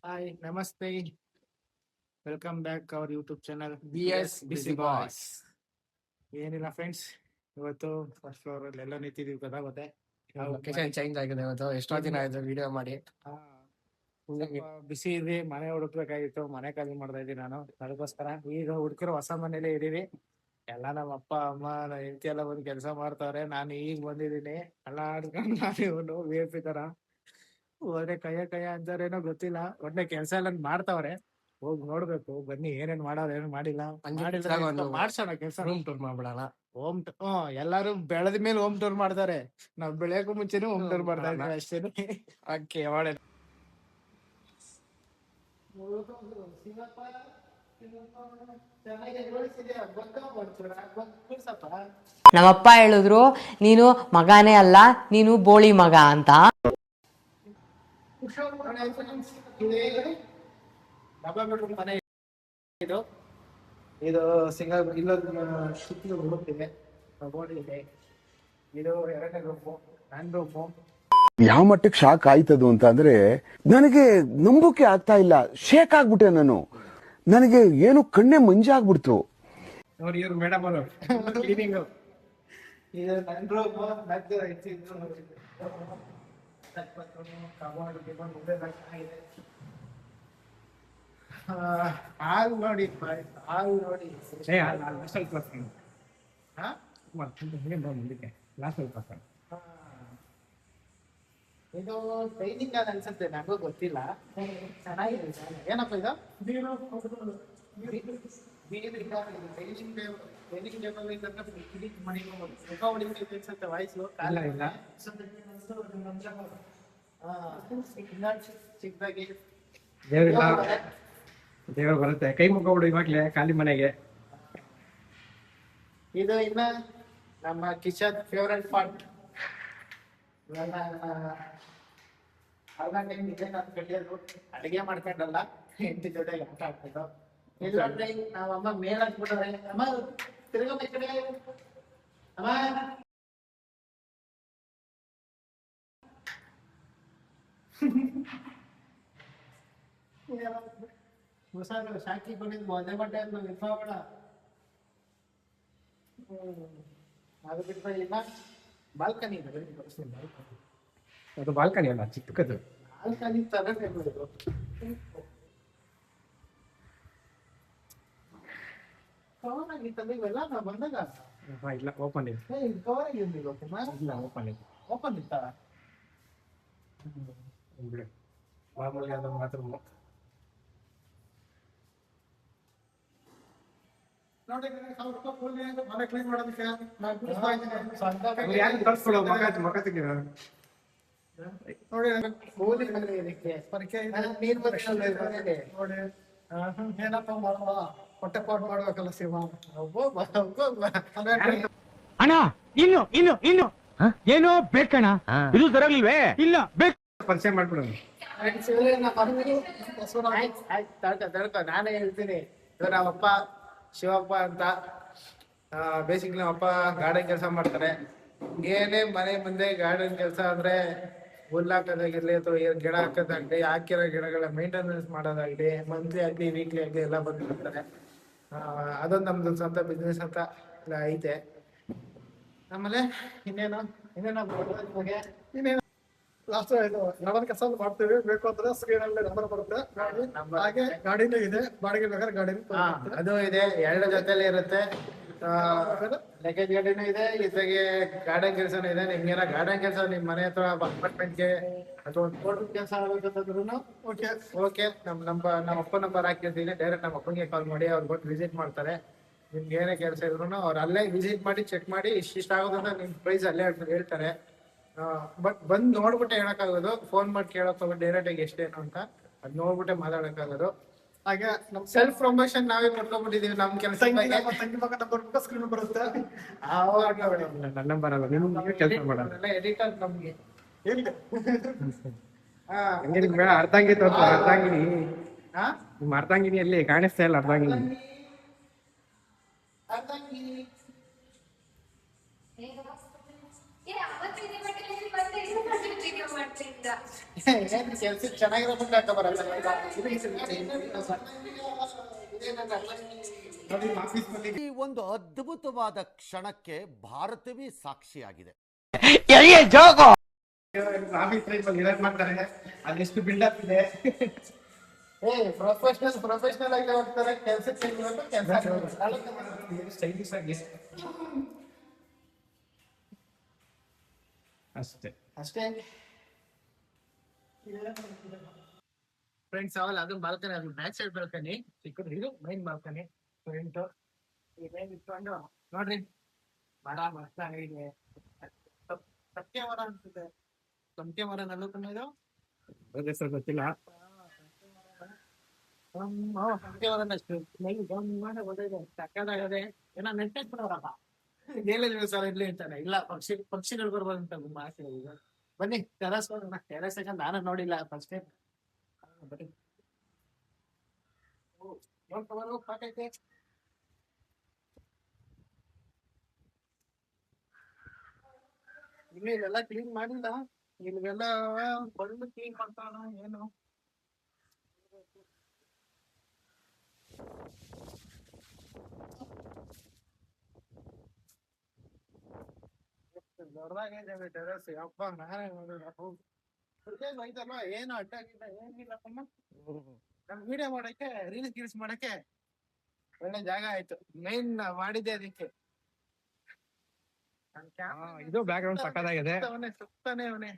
Hi ನಮಸ್ತೆ, welcome back our YouTube channel BS Busy Boys. ಏನಿಲ್ಲ friends, ಇವತ್ತು first floor ಅಲ್ಲಿ ಎಲ್ಲ ನಿಂತಿದೀವಿ, ಗೊತ್ತಾಗುತ್ತೆ. ಲೊಕೇಶನ್ ಚೇಂಜ್ ಆಗಿದೆ ಇವತ್ತು. ಎಷ್ಟೋ ದಿನ ಆಯ್ತು ವಿಡಿಯೋ ಮಾಡಿ. ಸ್ವಲ್ಪ ಬಿಸಿ ಇದೆ, ಮನೆ ಹುಡುಕ್ಬೇಕಾಗಿತ್ತು, ಮನೆ ಖಾಲಿ ಮಾಡ್ತಾ ಇದ್ದೀನಿ ನಾನು. ಅದಕ್ಕೋಸ್ಕರ ಈಗ ಹುಡುಕಿರೋ ಹೊಸ ಮನೇಲಿ ಇದೀವಿ. ಎಲ್ಲ ನಮ್ಮ ಅಪ್ಪ ಅಮ್ಮ ನನ್ನ ಹೆಂಡತಿ ಎಲ್ಲ ಬಂದು ಕೆಲಸ ಮಾಡ್ತಾವ್ರೆ. ನಾನು ಈಗ ಬಂದಿದ್ದೀನಿ, ಎಲ್ಲ ಆಡ್ಕೊಂಡು ನಾನು ಇವನು ವೇಪಿ ತರ ಹೋದ್ರೆ ಕೈಯ ಅಂತಾರೇನೋ ಗೊತ್ತಿಲ್ಲ. ಒಳ್ಳೆ ಕೆಲಸ ಎಲ್ಲ ಮಾಡ್ತಾವ್ರೆ, ಹೋಗಿ ನೋಡ್ಬೇಕು. ಬನ್ನಿ ಏನೇನ್ ಮಾಡೋರು ಏನೇನ್ ಮಾಡಿಲ್ಲ ಮಾಡ್ಸೋಣ ಕೆಲಸ. ರೂಮ್ ಟೂರ್ ಮಾಡ್ಬಿಡೋಣ. ಎಲ್ಲಾರು ಬೆಳೆದ ಮೇಲೆ ಹೋಮ್ ಟೂರ್ ಮಾಡ್ತಾರೆ, ನಾವ್ ಬೆಳೆಯಕ್ಕೂ ಮುಂಚೆನೂ ಹೋಮ್ ಟೂರ್ ಮಾಡ್ತಾ ಇದ್ದೀವಿ ಅಷ್ಟೇನೆ. ಓಕೆ, ಒಳ್ಳೆ ನಮ್ಮಪ್ಪ ಹೇಳಿದ್ರು, ನೀನು ಮಗನೇ ಅಲ್ಲ, ನೀನು ಬೋಳಿ ಮಗ ಅಂತ. ಮನೆ ಇದು ಇದು ಸಿಂಗಲ್ ಇಲ್ಲೊಂದು ಸುತ್ತಲೂ ಹುಡುಕ್ತಿದೆ, ಇದೆ. ಇದು ಎರಡನೇ ರೂಮು, ನನ್ನ ರೂಮು. ಯಾವ ಮಟ್ಟಕ್ಕೆ ಶಾಕ್ ಆಯ್ತದು ಅಂತ ಅಂದ್ರೆ ನನಗೆ ನಂಬೋಕೆ ಆಗ್ತಾ ಇಲ್ಲ. ಶೇಕ್ ಆಗ್ಬಿಟ್ಟೆ ನಾನು. ನನಗೆ ಏನು ಕಣ್ಣೆ ಮಂಜಾಗ್ಬಿಡ್ತು. ನೋಡಿ ಇವ್ರು ಮೇಡಮ್ ಅವರು ಕ್ಲೀನಿಂಗ್. ಇದು ನನ್ನ ರೂಮು, ನದ್ದು ಹಾಲ್ ನೋಡಿ, ಹಾಲ್ ನೋಡಿ. ಇದು ಟ್ರೈನಿಂಗ್ ಅದು ಅನ್ಸುತ್ತೆ, ನಂಗೂ ಗೊತ್ತಿಲ್ಲ. ಚೆನ್ನಾಗಿದೆ. ಏನಪ್ಪ ಇದು? ಚಿಕ್ಕದಾಗಿ ದೇವ್ರು ಬರುತ್ತೆ. ಕೈ ಮುಖ ಬಿಡು ಇವಾಗ್ಲೇ ಖಾಲಿ ಮನೆಗೆ. ಇದು ಇನ್ನ ನಮ್ಮ ಕಿಚನ್ ಫೇವರೆಟ್ ಪಾರ್ಟ್. ಅಡಿಗೆ ಮಾಡ್ಕೊಂಡಲ್ಲ, ಹೆಂಡತಿ ಜೊತೆ ಆಟ ಆಡ್ಕೊಂಡು. ಇಲ್ಲಂದ್ರೆ ನಾವ್ ಅಮ್ಮ ಮೇಲ್ ಹಾಕ್ಬಿಟ್ರೆ, ಅಮ್ಮ ತಿರ್ಗಮ್ಮ ಈ ಕಡೆ, ಅಮ್ಮ ಹೊಸ ಶಾಕಿ ಬಂದಿದ್ದು ಒಂದೇ ಬಟ್ಟೆ ಅಂತ ಇರ್ಬೇಡ. ಅದು ಬಿಟ್ಟರೆ ಇಲ್ಲ ಬಾಲ್ಕನಿ ಇದೆ. ಅದು ಬಾಲ್ಕನಿ ಅಲ್ಲ, ಚಿಕ್ಕದು ಬಾಲ್ಕನಿ ತರ ಕವರ್ ಆಗಿತ್ತಲ್ಲ ಇವೆಲ್ಲ ನಾವು ಬಂದಾಗ. ಇಲ್ಲ, ಓಪನ್ ಇದೆ. ಕವರ್ ಆಗಿರ್ಲಿಲ್ಲ. ಇಲ್ಲ, ಓಪನ್ ಇದೆ. ಓಪನ್ ಇತ್ತ ಮಾಮೂಲಿ ಅದು ಬಾತ್ರೂಮ್. ನೋಡಿ, ಮನೆ ಕ್ಲೀನ್ ಮಾಡೋದಕ್ಕೆ ನೋಡಿ ಏನಪ್ಪ ಮಾಡುವ, ಹೊಟ್ಟೆ ಪಾಟ್ ಮಾಡ್ಬೇಕಲ್ಲ ಶಿವ. ಅಣ್ಣ ಇನ್ನು ಇನ್ನು ಇನ್ನು ಏನೋ ಬೇಕಣ್ಣ, ಇದು ಸರಿಯಾಗಿಲ್ವೇ? ಇಲ್ಲ ಬೇಕು, ಪರಿಚಯ ಮಾಡ್ಬಿಡೋಣ. ನಾನೇ ಹೇಳ್ತೀನಿ. ಇವ್ರು ನಮ್ಮಪ್ಪ ಶಿವಪ್ಪ ಅಂತ. ಬೇಸಿಕ್ಲಿ ನಮ್ಮಪ್ಪ ಗಾರ್ಡನ್ ಕೆಲಸ ಮಾಡ್ತಾರೆ. ಏನೇ ಮನೆ ಮುಂದೆ ಗಾರ್ಡನ್ ಕೆಲಸ ಅಂದ್ರೆ ಹುಲ್ಲು ಹಾಕೋದಾಗಿರ್ಲಿ ಅಥವಾ ಗಿಡ ಹಾಕೋದಾಗ್ಲಿ, ಹಾಕಿರೋ ಗಿಡಗಳ ಮೇಂಟೆನೆನ್ಸ್ ಮಾಡೋದಾಗ್ಲಿ, ಮಂತ್ಲಿ ಆಗ್ಲಿ ವೀಕ್ಲಿ ಆಗ್ಲಿ ಎಲ್ಲ ಬಂದ್ಬಿಡ್ತಾರೆ. ಅದೊಂದು ನಮ್ದು ಸ್ವಂತ ಬಿಸ್ನೆಸ್ ಅಂತ ಎಲ್ಲ ಐತೆ. ಆಮೇಲೆ ಇನ್ನೇನು ಲಾಸ್ಟ್ ಇದು ನಡವಳಿಕೆ ಕೆಲಸ ಮಾಡ್ತೀವಿ. ಬೇಕು ಅಂದ್ರೆ ಸ್ಕ್ರೀನ್ ಅಲ್ಲಿ ನಂಬರ್ ಬರುತ್ತೆ. ಹಾಗೆ ಗಾಡಿನೂ ಇದೆ, ಬಾಡಿಗೆ ಬೇಕಾದ್ರೆ ಗಾಡಿ ಅದು ಇದೆ. ಎರಡು ಜೊತೆಲಿ ಇರುತ್ತೆ. ಲಗೇಜ್ ಗಾಡಿನೂ ಇದೆ, ಜೊತೆಗೆ ಗಾರ್ಡನ್ ಕೆಲಸನೂ ಇದೆ. ನಿಮ್ಗೇನ ಗಾರ್ಡನ್ ಕೆಲಸ ನಿಮ್ ಮನೆ ಹತ್ರ ಅಪಾರ್ಟ್ಮೆಂಟ್ಗೆ ಅಥವಾ ಒಂದು ಕೋರ್ಟ್ ಕೆಲಸ ಆಗ್ಬೇಕಂತಂದ್ರೂ ಓಕೆ, ನಮ್ಮ ಅಪ್ಪ ನಂಬರ್ ಹಾಕಿರ್ತೀನಿ. ಡೈರೆಕ್ಟ್ ನಮ್ಮ ಅಪ್ಪನಿಗೆ ಕಾಲ್ ಮಾಡಿ ಅವ್ರು ಬಂದು ವಿಸಿಟ್ ಮಾಡ್ತಾರೆ. ನಿಮ್ಗೆ ಏನೇ ಕೆಲಸ ಇದ್ರು ಅವ್ರು ಅಲ್ಲೇ ವಿಸಿಟ್ ಮಾಡಿ ಚೆಕ್ ಮಾಡಿ ಇಷ್ಟ ಆಗೋದಂತ ನಿಮ್ ಪ್ರೈಸ್ ಅಲ್ಲೇ ಹೇಳ್ತಾರೆ. ಬಟ್ ಬಂದ್ ನೋಡ್ಬಿಟ್ಟೆ ಹೇಳಕ್ಕಾಗೋದು, ಫೋನ್ ಮಾಡಿ ಕೇಳಕ್ ಹೋಗ್ಬಿಟ್ಟು ಡೈರೆಕ್ಟ್ ಆಗಿ ಎಷ್ಟೇನು ಅಂತ ಅದ್ ನೋಡ್ಬಿಟ್ಟೆ ಮಾತಾಡಕ್ಕಾಗೋದು. ಹಾಗೆ ನಮ್ ಸೆಲ್ಫ್ ಪ್ರಮೋಷನ್ ನಾವೇ ಮಾಡ್ಕೊಂಡ್ಬಿಟ್ಟಿದೀವಿ ನಮ್ ಕೆಲಸ. ತಂಗಿ ಮಗ ನಂಬರ್ ಸ್ಕ್ರೀನ್ ಬರುತ್ತೆ. ನನ್ನ ನಂಬರ್ ಅಲ್ಲ, ನಿಮ್ಗೆ ಕೆಲಸ ಮಾಡೋಣ. ಎಡಿಟರ್ ನಮ್ಗೆ ಹಂಗೆ ನಿಮ್ಗೆ ಅರ್ಧಾಂಗಿ ತೋರ್ಸ. ಅರ್ಧಾಂಗಿನಿ ನಿಮ್ಮ ಅರ್ಧಾಂಗಿನಿ ಅಲ್ಲಿ ಕಾಣಿಸ್ತಾ ಇಲ್ಲ. ಅರ್ಧಾಂಗಿನಿ ಅವತ್ತಿನ ಏನ್ ಕೆಲ್ಸಕ್ಕೆ ಚೆನ್ನಾಗಿರೋ ಮುಂದೆ ಹಾಕ ಬರಲ್ಲ ನೋಡಿ ಆಫೀಸ್ ಬಂದಿ ಈ ಒಂದು ಅದ್ಭುತವಾದ ಕ್ಷಣಕ್ಕೆ ಭಾರತವೇ ಸಾಕ್ಷಿಯಾಗಿದೆ. ಆಫೀಸ್ ಟೈಮ್ ಅಲ್ಲಿ ಇರೋದ್ ಮಾಡ್ತಾರೆ ಅದೆಷ್ಟು ಬಿಲ್ಡಪ್ ಇದೆ. ಪ್ರೊಫೆಷನಲ್ ಆಗಿ ಹೋಗ್ತಾರೆ ಕೆಲ್ಸಕ್ಕೆ ಸ್ಟೈಲಿಶ್ ಆಗಿ ಅಷ್ಟೇ. ಅಷ್ಟೇ ಫ್ರೆಂಡ್ಸ್ ಅವಲ್ಲ ಅದು ಬಾಲ್ಕನಿ, ಅದು ಬ್ಯಾಕ್ ಸೈಡ್ ಬಾಲ್ಕನಿ, ಚಿಕ್ಕದು ಇದು ಮೈನ್ ಬಾಲ್ಕನಿ. ಫ್ರೆಂಟ್ ಇದೇನ್ ಇಟ್ಕೊಂಡು ನೋಡ್ರಿ ಮರ ಮಸ್ತ್ ಆಗಿದೆ. ಸತ್ಯ ಮರ ಅನ್ಸುತ್ತೆ, ಸಂತೆ ಮರ ನಲ್ಲುತ್ತ ಇದು ಹೆಸರು ಗೊತ್ತಿಲ್ಲ. ಸಂತೆ ಮರ ಸಕ್ಕದಾಗದೆ ಏನೋ ನೆಟ್ಟೆಸ್ ಬಿಡೋರಪ್ಪ ಏನಿಲ್ಲ ಸರ್ ಇರ್ಲಿ ಅಂತಾನೆ. ಇಲ್ಲ ಪಕ್ಷಿಗಳು ಬರ್ಬೋದು ಅಂತ ಆಸೆ ಈಗ. ಬನ್ನಿ ಟೆರಸ್ ಹೋಗೋಣ. ಟೆರಸ್ ಯಾಕಂದ್ರೆ ನಾನು ನೋಡಿಲ್ಲ ಫಸ್ಟ್ ಟೈಮ್. ಬನ್ನಿ ನೋಡ್ಕೊಂಡು ಪಾಕೈತೆ. ಇನ್ನು ಇಲ್ಲೆಲ್ಲ ಕ್ಲೀನ್ ಮಾಡಿಲ್ಲ, ಇಲ್ಲೆಲ್ಲ ಬಂದು ಕ್ಲೀನ್ ಮಾಡ್ತಾನ ಏನು. ದೊಡ್ಡದಾಗಿದೆ ಟೆರಸ್. ಅಪ್ಪ ನಾನೇ ನೋಡಿಲ್ಲ ಏನು ಅಡ್ಡಾಗಿಲ್ಲ ಏನಿಲ್ಲಪ್ಪ. ನಮ್ ವಿಡಿಯೋ ಮಾಡಕ್ಕೆ ರೀಲ್ಸ್ ಗೀಲ್ಸ್ ಮಾಡಕ್ಕೆ ಒಳ್ಳೆ ಜಾಗ ಆಯ್ತು. ಮೈನ್ ಮಾಡಿದ್ದೆ ಅದಕ್ಕೆ. ಇದು ಬ್ಯಾಕ್ ಗ್ರೌಂಡ್ ಸಕ್ಕದಾಗಿದೆ. ಸುತ್ತಾನೆ ಅವನೇ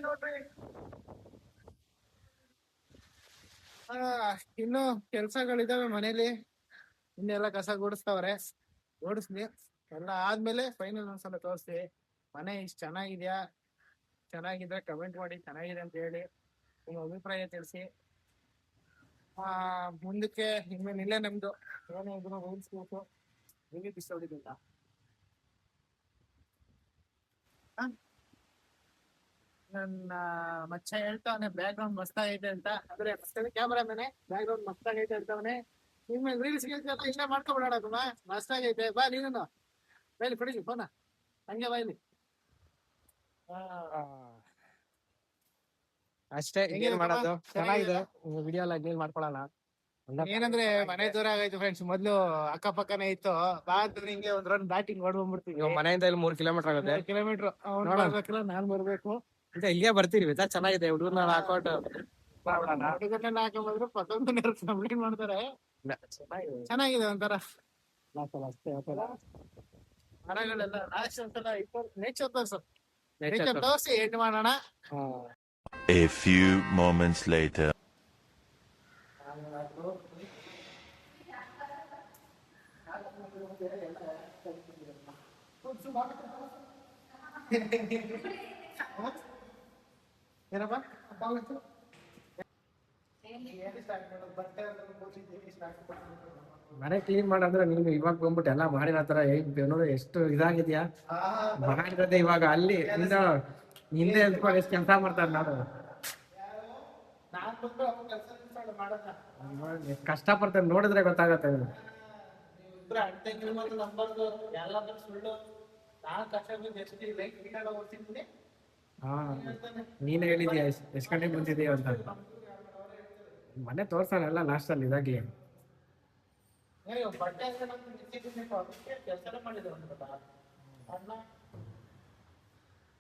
ನೋಡ್ರಿ. ಇನ್ನು ಕೆಲ್ಸಗಳಿದಾವೆ ಮನೇಲಿ, ಇನ್ನೆಲ್ಲ ಕಸ ಗುಡಿಸ್ತವ್ರೆ. ಓಡಿಸ್ಲಿ ಎಲ್ಲ ಆದ್ಮೇಲೆ ಫೈನಲ್ ಒಂದ್ಸಲ ತೋರಿಸ್ತೀವಿ. ಮನೆ ಇಷ್ಟು ಚೆನ್ನಾಗಿದ್ಯಾ, ಚೆನ್ನಾಗಿದ್ರೆ ಕಮೆಂಟ್ ಮಾಡಿ, ಚೆನ್ನಾಗಿದೆ ಅಂತ ಹೇಳಿ ನಿಮ್ಮ ಅಭಿಪ್ರಾಯ ತಿಳಿಸಿ. ಮುಂದಕ್ಕೆ ಇನ್ಮೇಲೆ ಇಲ್ಲೇ ನಮ್ದು ಏನೇ ಇದ್ರು ರೂಲ್ಸ್ ಬೇಕು. ನಿಮಗೆ ಇಷ್ಟ ಹೊಡಿದಿಲ್ಲ ನನ್ನ ಮಚ್ಚ ಹೇಳ್ತಾವನೆ ಬ್ಯಾಕ್ ಗ್ರೌಂಡ್ ಮಸ್ತಾಗೈತೆ ಅಂತ. ಅಂದ್ರೆ ಕ್ಯಾಮರಾ ಮೇಲೆ ಬ್ಯಾಕ್ ಗ್ರೌಂಡ್ ಮಸ್ತಾಗೈತೆ ಹೇಳ್ತಾವನೆ. ನಿಮ್ಗೆ ರೀಲ್ಸ್ ಇಷ್ಟೇ ಮಾಡ್ಕೊಬಿಡೋಣ. ಮಸ್ತಾಗೈತೆ ಬಾ ನೀನು ಬೈಲಿ ಕೊಡಿ ಫೋನ ಹಂಗೆ ಬೈಲಿ. ಅಷ್ಟೇ, ಏನ್ ಮಾಡೋದು. ಚೆನ್ನಾಗಿದೆ ವಿಡಿಯೋ ಎಲ್ಲ ಕ್ಲೀನ್ ಮಾಡ್ಕೊಳಲ್ಲ. ಏನಂದ್ರೆ ಮನೆ ದೂರ ಆಗೈತೆ ಫ್ರೆಂಡ್ಸ್. ಮೊದ್ಲು ಅಕ್ಕಪಕ್ಕನೇ ಇತ್ತು. ಬಾ ಅಂತ ಹಿಂಗೆ ಒಂದ್ ರೌಂಡ್ ಬ್ಯಾಟಿಂಗ್ ಹೊಡ್ಕೊಂಡ್ಬಿಡ್ತೀವಿ. ಮನೆಯಿಂದ ಇಲ್ಲಿ 3 ಕಿಲೋಮೀಟರ್ ಆಗುತ್ತೆ. ಕಿಲೋಮೀಟರ್ ಬರ್ಬೇಕಲ್ಲ, ನಾನ್ ಬರ್ಬೇಕು. ಅಂತ ಇಲ್ಲಿಗೆ ಬರ್ತೀರಿ. ಚೆನ್ನಾಗಿದೆ ಹುಡುಗರ್ನ ಹಾಕೋಟ್ ಹುಡುಗರನ್ನೆಲ್ಲ ಹಾಕೊಂಡ್ಬಂದ್ರೆ ಪಸಂದ್ ಕಂಪ್ಲೀಟ್ ಮಾಡ್ತಾರೆ. ಚೆನ್ನಾಗಿದೆ ಒಂಥರ ಮರಗಳೆಲ್ಲ ನೇಚರ್ ತೋರಿಸಿ ಎಂಡ್ ಮಾಡೋಣ. A few moments later. ಏನಪ್ಪ ಮನೆ ಕ್ಲೀನ್ ಮಾಡಂದ್ರೆ ನೀನು ಇವಾಗ ಬಂದ್ಬಿಟ್ಟು ಎಲ್ಲ ಮಾಡಿರೋ ತರ ನೋಡು ಎಷ್ಟು ಇದಾಗಿದ್ಯಾ. ಮಾಡಿರೋದೇ ಇವಾಗ ಅಲ್ಲಿ ಹಿಂದೆ ಎಲ್ಕೊಂಡು ಎಷ್ಟು ಕೆಲಸ ಮಾಡ್ತಾರೆ ನೋಡು. ಎಷ್ಟು ಕಷ್ಟ ಪಡ್ತಾರೆ ನೋಡಿದ್ರೆ ಗೊತ್ತಾಗತ್ತೆ. ನೀನೇ ಹೇಳಿದ್ಯಾ ಎಷ್ಟು ಗಂಟೆಗೆ ಬಂದಿದೀಯ ಅಂತ. ಮನೆ ತೋರ್ಸಲ್ಲ ಲಾಸ್ಟ್ ಅಲ್ಲಿ ಇದಾಗಿ.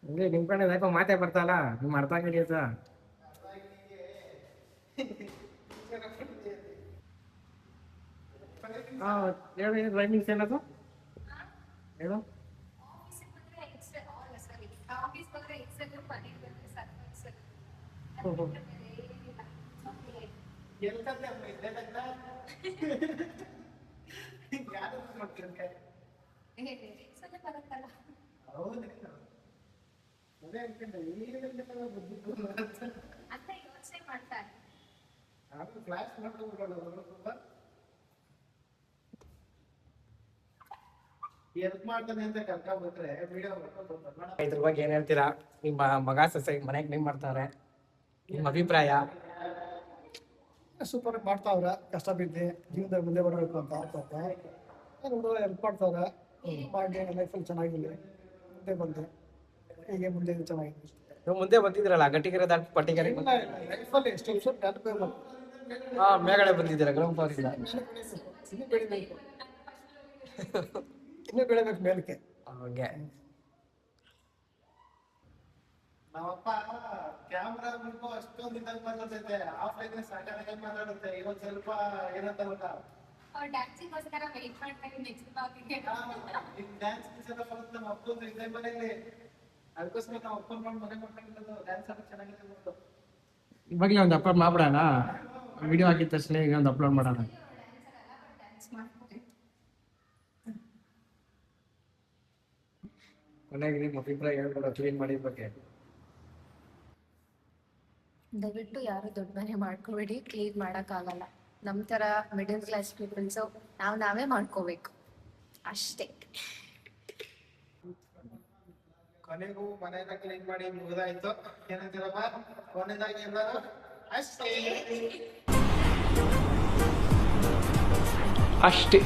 ಹಂಗೆ ನಿಮ್ ಕಡೆ ಯಾಕೋ ಮಾತೇ ಬರ್ತಲ್ಲ. ನಿಮ್ ಅರ್ಥ ಆಗಿದೆಯಾ ಸರ್? ಹೇಳಿ ರೈಮಿಂಗ್ಸ್ ಏನದು ಹೇಳು. ಇದ್ರ ಬಗ್ಗೆ ಏನ್ ಹೇಳ್ತೀರಾ? ನಿಮ್ಮ ಮಗ ಸೊಸೆ ಮನೆಗೆ ಕ್ಲೀನ್ ಮಾಡ್ತಾರೆ, ನಿಮ್ಮ ಅಭಿಪ್ರಾಯ? ಸೂಪರ್ ಮಾಡ್ತಾವ್ರೆ. ಕಷ್ಟ ಬಿದ್ದು ಜೀವನದಲ್ಲಿ ಮುಂದೆ ಬರಬೇಕು ಅಂತ ಹೆಲ್ಪ್ ಮಾಡ್ತಾವ್ರೆ. ಮಾಡಿ ಲೈಫಲ್ಲಿ ಚೆನ್ನಾಗಿಲ್ಲ. ಮುಂದೆ ಬಂದೆ, ಹೀಗೆ ಮುಂದೆ ಚೆನ್ನಾಗಿದೆ. ನೀವು ಮುಂದೆ ಬಂದಿದ್ರಲ್ಲ ಗಟ್ಟಿಗೆರೆ ದಾಟಿ ಪಟ್ಟಿಗೆರೆ ಲೈಫಲ್ಲಿ ಎಷ್ಟು ವರ್ಷ ದಾಟಬೇಕು, ಹಾ ಮೇಗಡೆ ಬಂದಿದ್ದೀರಾ ಗ್ರೌಂಡ್ ಫ್ಲೋರ್ ಇಂದ. ಇನ್ನೂ ಬೆಳಿಬೇಕು, ಇನ್ನೂ ಬೆಳಿಬೇಕು ಮೇಲಕ್ಕೆ. ಹಂಗೆ ನಮ್ಮಪ್ಪ ಕ್ಯಾಮ್ರಾ ಬಿಟ್ಟು ಅಷ್ಟೊಂದು ಇದ್ದಾಗ ಮಾತಾಡ್ತೈತೆ, ಆಫ್ಲೈನ್ ಸಾಕಾಗಿ ಮಾತಾಡುತ್ತೆ. ಇವತ್ತು ಸ್ವಲ್ಪ ಏನಂತ ಗೊತ್ತಾ, ಡ್ಯಾನ್ಸಿಗೋಸ್ಕರ ವೆಯ್ಟ್ ಮಾಡ್ತಾ ಇದ್ದೀನಿ ನೆಕ್ಸ್ಟ್ ಬಾಗಿಗೆ. ಡ್ಯಾನ್ಸ್ ಎಲ್ಲ ಬರುತ್ತೆ ನಮ್ಮ ಅಪ್ಪಂದು ಇದೇ ಮನೆಯಲ್ಲಿ. ಅದಕ್ಕೋಸ್ಕರ ನಾವು ಅಪ್ಪನ ಮಾಡಿ ಮನೆ ಮಾಡ್ಕೊಂಡಿರೋದು, ಡ್ಯಾನ್ಸ್ ಎಲ್ಲ ಚೆನ್ನಾಗಿದೆ ಅಂತ. ಇವಾಗಲೇ ಒಂದು ಅಪ್ಲೋಡ್ ಮಾಡ್ಬಿಡೋಣ, ವಿಡಿಯೋ ಹಾಕಿದ ತಕ್ಷಣ ಈಗ ಒಂದು ಅಪ್ಲೋಡ್ ಮಾಡೋಣ. ಡ್ಯಾನ್ಸ್ ಮಾಡ್ತೀನಿ. ಕೊನೆಗೆ ನಿಮ್ಮ ಅಭಿಪ್ರಾಯ ಹೇಳ್ಬಿಡೋ ಕ್ಲೀನ್ ಮಾಡಿದ ಬಗ್ಗೆ. ದಯವಿಟ್ಟು ಯಾರು ದೊಡ್ಡ ಮನೆ ಮಾಡ್ಕೋಬೇಡಿ, ಕ್ಲೀನ್ ಮಾಡೋಕ್ಕಾಗಲ್ಲ. ನಮ್ಮ ಥರ ಮಿಡಲ್ ಕ್ಲಾಸ್ ಪೀಪಲ್ಸು ನಾವೇ ಮಾಡ್ಕೋಬೇಕು ಅಷ್ಟೇ. ಕೊನೆಗೂ ಮನೆಯನ್ನ ಕ್ಲೀನ್ ಮಾಡಿ ಮುಗಿದಾಯ್ತು. ಏನಂತೀರಪ್ಪ, ಕೊನೆದಾಗಿ ಎಲ್ಲರೂ ಅಷ್ಟೇ. ಅಷ್ಟೇ.